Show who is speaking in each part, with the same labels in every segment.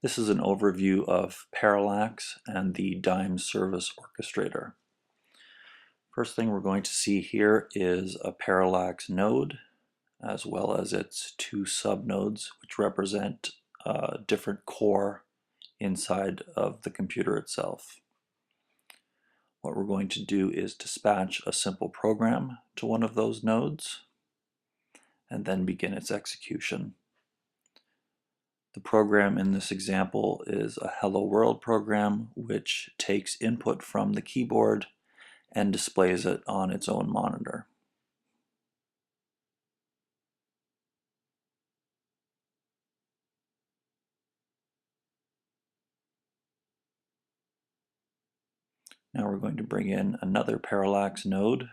Speaker 1: This is an overview of Parallax and the DIME service orchestrator. First thing we're going to see here is a Parallax node, as well as its two subnodes, which represent a different core inside of the computer itself. What we're going to do is dispatch a simple program to one of those nodes and then begin its execution. The program in this example is a Hello World program, which takes input from the keyboard and displays it on its own monitor. Now we're going to bring in another Parallax node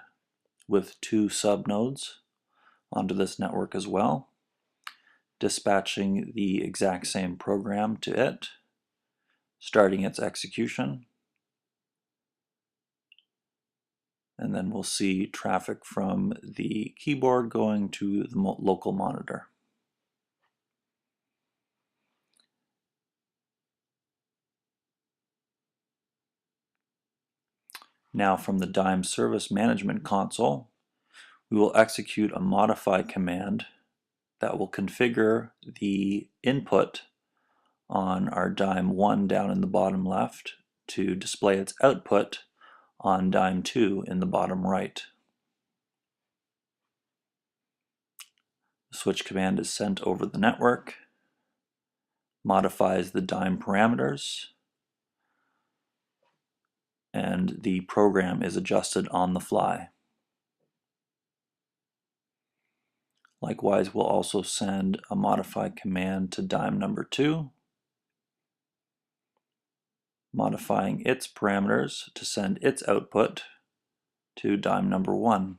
Speaker 1: with two subnodes onto this network as well, dispatching the exact same program to it, starting its execution, and then we'll see traffic from the keyboard going to the local monitor. Now from the DIME Service Management Console, we will execute a modify command that will configure the input on our DIME 1 down in the bottom left to display its output on DIME 2 in the bottom right. The switch command is sent over the network, modifies the DIME parameters, and the program is adjusted on the fly. Likewise, we'll also send a modify command to DIME number 2, modifying its parameters to send its output to DIME number 1.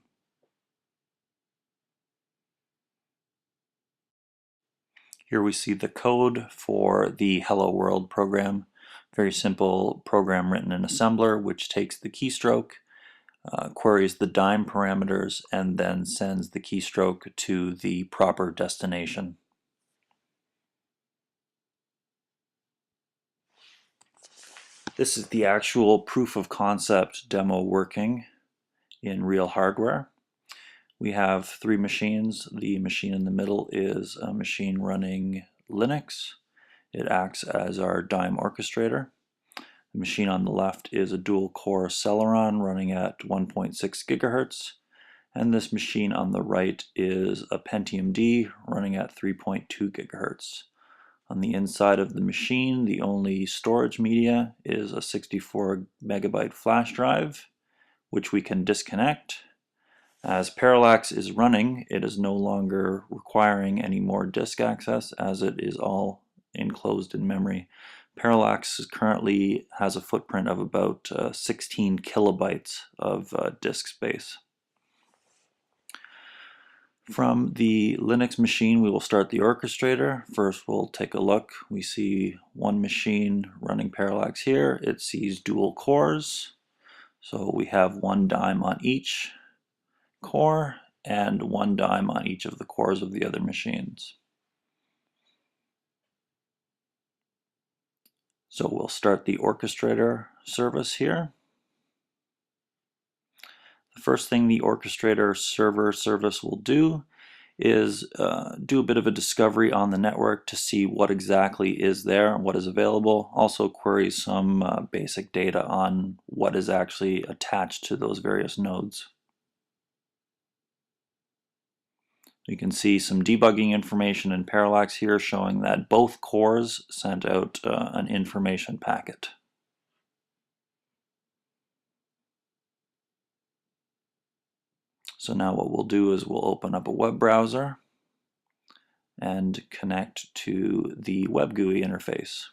Speaker 1: Here we see the code for the Hello World program. Very simple program written in assembler, which takes the keystroke, queries the DIME parameters, and then sends the keystroke to the proper destination. This is the actual proof of concept demo working in real hardware. We have three machines. The machine in the middle is a machine running Linux. It acts as our DIME orchestrator. The machine on the left is a dual-core Celeron running at 1.6 gigahertz, and this machine on the right is a Pentium D running at 3.2 gigahertz. On the inside of the machine, the only storage media is a 64 megabyte flash drive, which we can disconnect. As Parallax is running, it is no longer requiring any more disk access, as it is all enclosed in memory. Parallax currently has a footprint of about 16 kilobytes of disk space. From the Linux machine, we will start the orchestrator. First, we'll take a look. We see one machine running Parallax here. It sees dual cores. So we have one DIME on each core and one DIME on each of the cores of the other machines. So we'll start the orchestrator service here. The first thing the orchestrator server service will do is do a bit of a discovery on the network to see what exactly is there and what is available. Also queries some basic data on what is actually attached to those various nodes. You can see some debugging information in Parallax here showing that both cores sent out an information packet. So now what we'll do is we'll open up a web browser and connect to the web GUI interface.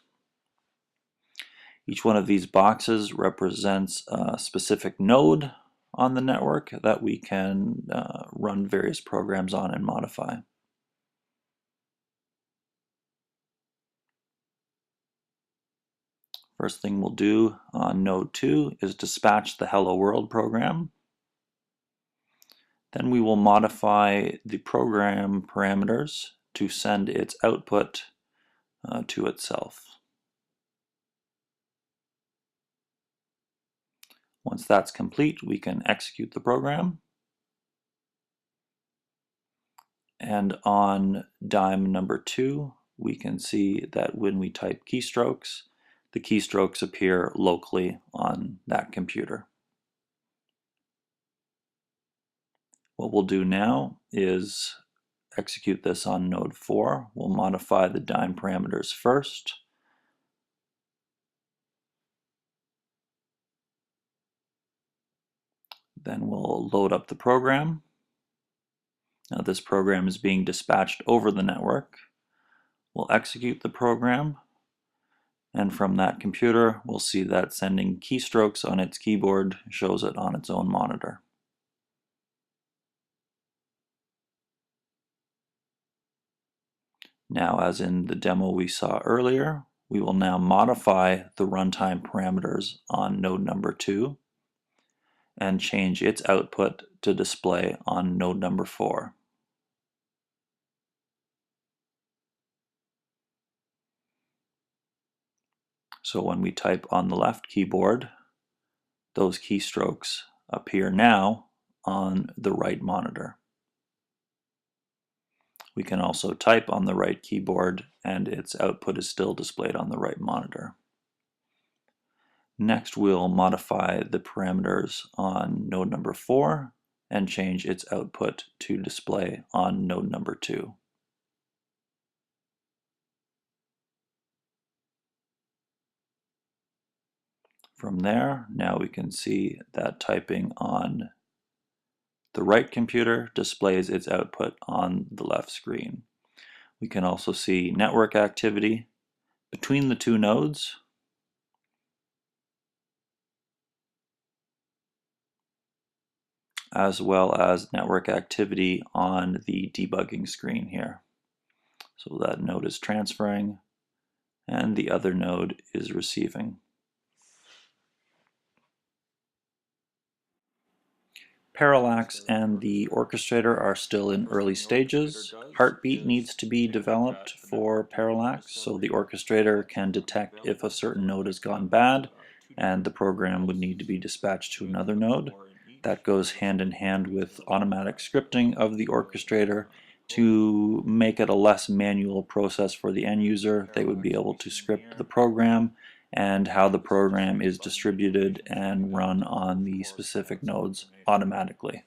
Speaker 1: Each one of these boxes represents a specific node on the network that we can run various programs on and modify. First thing we'll do on node 2 is dispatch the Hello World program. Then we will modify the program parameters to send its output to itself. Once that's complete, we can execute the program. And on dime number 2, we can see that when we type keystrokes, the keystrokes appear locally on that computer. What we'll do now is execute this on node 4. We'll modify the dime parameters first. Then we'll load up the program. Now this program is being dispatched over the network. We'll execute the program, and from that computer we'll see that sending keystrokes on its keyboard shows it on its own monitor. Now, as in the demo we saw earlier, we will now modify the runtime parameters on node number 2 and change its output to display on node number 4. So when we type on the left keyboard, those keystrokes appear now on the right monitor. We can also type on the right keyboard and its output is still displayed on the right monitor. Next, we'll modify the parameters on node number 4 and change its output to display on node number 2. From there, now we can see that typing on the right computer displays its output on the left screen. We can also see network activity between the two nodes, as well as network activity on the debugging screen here. So that node is transferring and the other node is receiving. Parallax and the orchestrator are still in early stages. Heartbeat needs to be developed for Parallax so the orchestrator can detect if a certain node has gone bad and the program would need to be dispatched to another node. That goes hand in hand with automatic scripting of the orchestrator to make it a less manual process for the end user. They would be able to script the program and how the program is distributed and run on the specific nodes automatically.